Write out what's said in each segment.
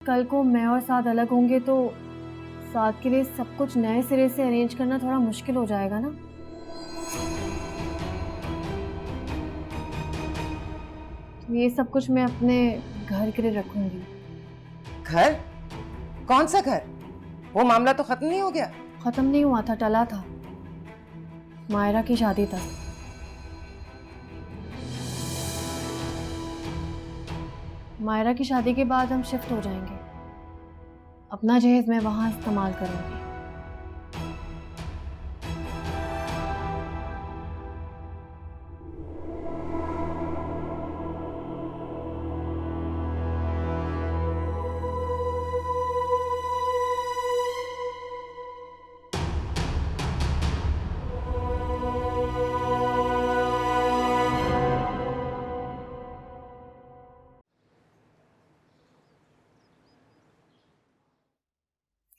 कल को मैं और साथ अलग होंगे तो साथ के लिए सब कुछ नए सिरे से अरेंज करना थोड़ा मुश्किल हो जाएगा ना। तो ये सब कुछ मैं अपने घर के लिए रखूंगी। घर? कौन सा घर? वो मामला तो खत्म नहीं हो गया? खत्म नहीं हुआ था, टला था, मायरा की शादी तक। मायरा की शादी के बाद हम शिफ्ट हो जाएंगे। अपना जहेज मैं वहां इस्तेमाल करूंगी।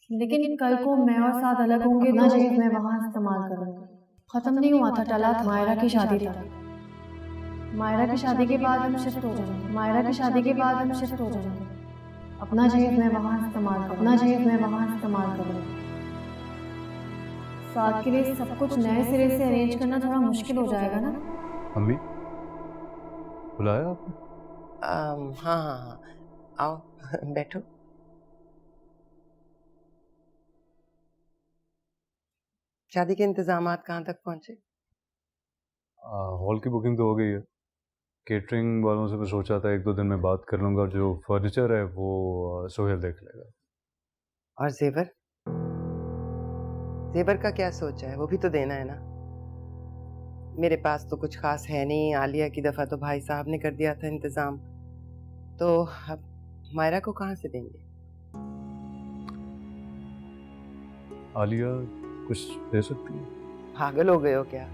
लेकिन कल को मैं और साथ अलग होंगे तो जहेज मैं वहां इस्तेमाल करूंगी। खत्म नहीं हुआ था, टला था, मायरा की शादी तक। मायरा की शादी के बाद हम शिफ्ट हो जाएंगे। मायरा की शादी के बाद हम शिफ्ट हो जाएंगे। अपना जहेज मैं वहां इस्तेमाल करूंगी। अपना जहेज मैं वहां इस्तेमाल करूंगी। साथ के लिए सब कुछ नए सिरे से अरेंज करना थोड़ा मुश्किल हो जाएगा ना। अम्मी, बुलाया आपने? हाँ हाँ हाँ, आओ बैठो। शादी के इंतजामात कहाँ तक पहुंचे? हॉल की बुकिंग तो हो गई है। केटरिंग वालों से मैं सोचा था 1-2 दिन में बात कर लूँगा। जो फर्नीचर है वो सोहेल देख लेगा। और जेवर? जेवर का क्या सोचा है? वो भी तो देना है ना। मेरे पास तो कुछ खास है नहीं। आलिया की दफा तो भाई साहब ने कर दिया था इंतजाम, तो अब मायरा को कहाँ से देंगे? आलिया कुछ दे सकती है? पागल हो गए हो क्या?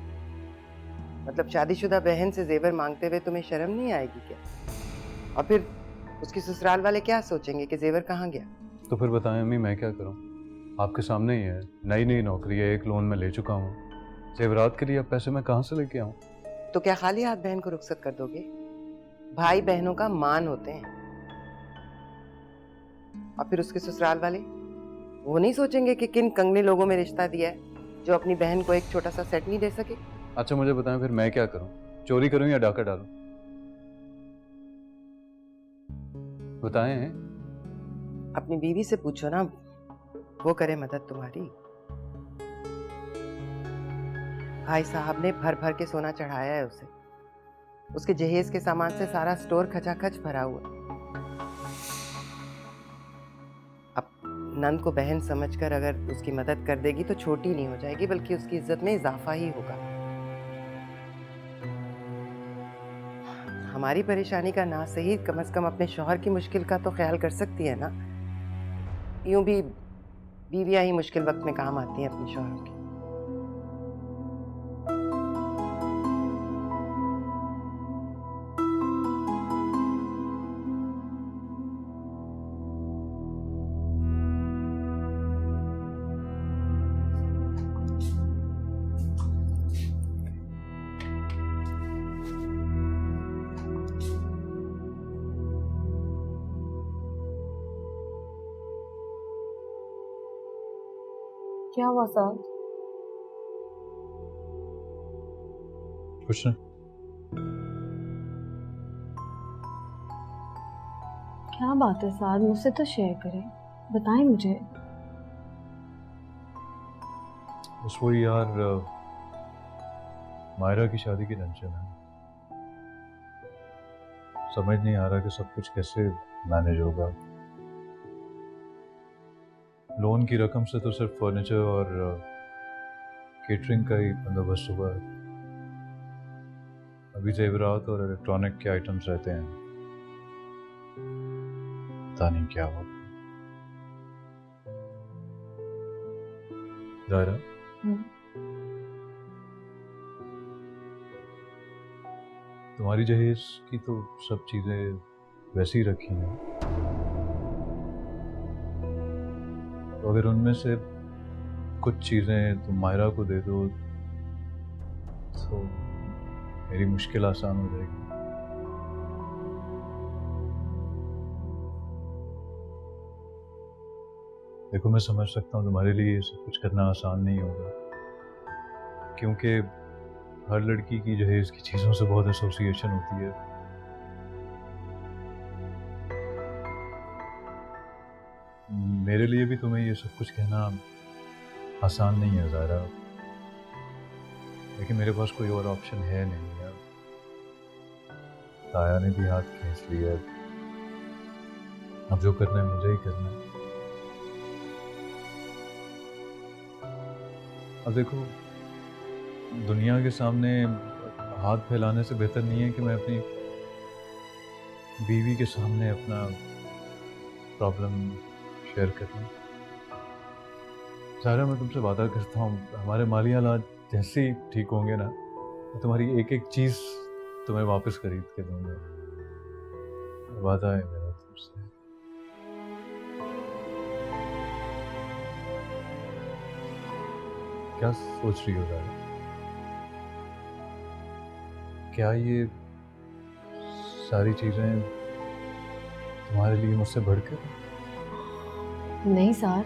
मतलब शादीशुदा बहन से जेवर मांगते हुए तुम्हें शर्म नहीं आएगी क्या? और फिर उसके ससुराल वाले क्या सोचेंगे कि जेवर कहाँ गया? तो फिर बताएं अम्मी, मैं क्या करूँ? आपके सामने ही है, नई नई नौकरी है, एक लोन में ले चुका हूँ। जेवरात के लिए अब पैसे मैं कहाँ से लेके आऊँ? तो क्या खाली हाथ बहन को रुखसत कर दोगे? भाई बहनों का मान होते हैं। और फिर उसके ससुराल वाले वो नहीं सोचेंगे कि किन कंगने लोगों में रिश्ता दिया है जो अपनी बहन को एक छोटा सा सेट नहीं दे सके? अच्छा मुझे बताएं फिर मैं क्या करूँ? चोरी करूँ या डाका डालूँ? बताएं। अपनी बीवी से पूछो ना, वो करे मदद तुम्हारी। भाई साहब ने भर भर के सोना चढ़ाया है उसे। उसके जहेज के सामान से सारा स्टोर खचाखच भरा हुआ। अब नंद को बहन समझकर अगर उसकी मदद कर देगी तो छोटी नहीं हो जाएगी, बल्कि उसकी इज्जत में इजाफा ही होगा। हमारी परेशानी का ना सही, कम से कम अपने शौहर की मुश्किल का तो ख्याल कर सकती है ना। यूं भी बीवियां ही मुश्किल वक्त में काम आती हैं अपने शौहरों के। क्या हुआ साथ? कुछ नहीं। क्या बात है साथ, मुझसे तो शेयर करें, बताएं मुझे। बस वही यार, मायरा की शादी की टेंशन है। समझ नहीं आ रहा कि सब कुछ कैसे मैनेज होगा। लोन की रकम से तो सिर्फ फर्नीचर और केटरिंग का ही बंदोबस्त हुआ है। अभी जेवरात और इलेक्ट्रॉनिक के आइटम्स रहते हैं। पता नहीं क्या होगा। जायरा, तुम्हारी जहेज की तो सब चीजें वैसी ही रखी हैं, तो अगर उनमें से कुछ चीजें तुम मायरा को दे दो तो मेरी मुश्किल आसान हो जाएगी। देखो मैं समझ सकता हूँ तुम्हारे लिए ये सब कुछ करना आसान नहीं होगा, क्योंकि हर लड़की की जहेज की चीज़ों से बहुत एसोसिएशन होती है। मेरे लिए भी तुम्हें ये सब कुछ कहना आसान नहीं है ज़ारा, लेकिन मेरे पास कोई और ऑप्शन है नहीं यार। ताया ने भी हाथ खींच लिया, अब जो करना है मुझे ही करना है। अब देखो, दुनिया के सामने हाथ फैलाने से बेहतर नहीं है कि मैं अपनी बीवी के सामने अपना प्रॉब्लम शेयर कर लूँ। सारा मैं तुमसे वादा करता हूँ, हमारे माली हालात जैसे ही ठीक होंगे ना, मैं तुम्हारी एक एक चीज़ तुम्हें वापस खरीद के दूंगा। वादा है मेरा तुमसे। क्या सोच रही हो ज़ारा? क्या ये सारी चीज़ें तुम्हारे लिए मुझसे बढ़कर? नहीं साद,